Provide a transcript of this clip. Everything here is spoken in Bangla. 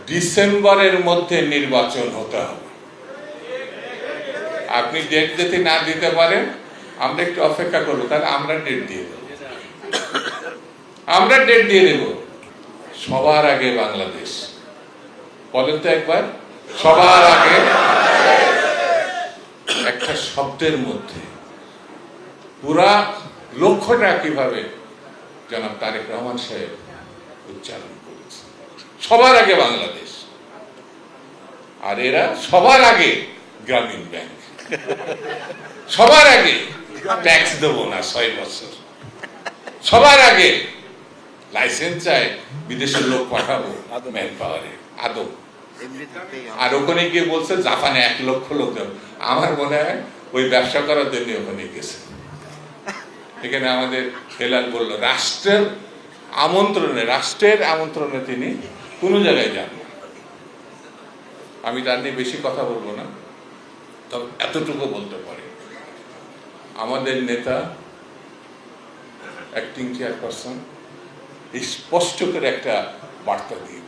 ডিসেম্বরের মধ্যে নির্বাচন হতে হবে। আপনি ডেট যদি না দিতে পারেন আমরা একটু অপেক্ষা করবো, তাহলে আমরা ডেট দিয়ে দেব। আমরা ডেট দিয়ে দেব। সবার আগে বাংলাদেশ। বলেন তো একবার, সবার আগে। একটা শব্দের মধ্যে পুরা লক্ষ্যটা কিভাবে জনাব তারেক রহমান সাহেব উচ্চারণ করেছে, সবার আগে বাংলাদেশ। আর এরা সবার আগে গ্রামীণ ব্যাংক, সবার আগে ট্যাক্স দেবো না 6 বছর, সবার আগে লাইসেন্স চাই, বিদেশের লোক পাঠাবো ম্যান পাওয়ারে আদৌ। আর ওখানে গিয়ে বলছে জাপানে 1 লক্ষ লোক দেব। আমার মনে হয় ওই ব্যবসা করার জন্য ওখানে গেছে। এখানে আমাদের হেলাল বলল রাষ্ট্রের আমন্ত্রণে তিনি কোনো জায়গায় যান না। আমি তার নিয়ে বেশি কথা বলবো না, তবে এতটুকু বলতে পারি, আমাদের নেতা অ্যাক্টিং চেয়ারপারসন স্পষ্ট করে একটা বার্তা দিয়ে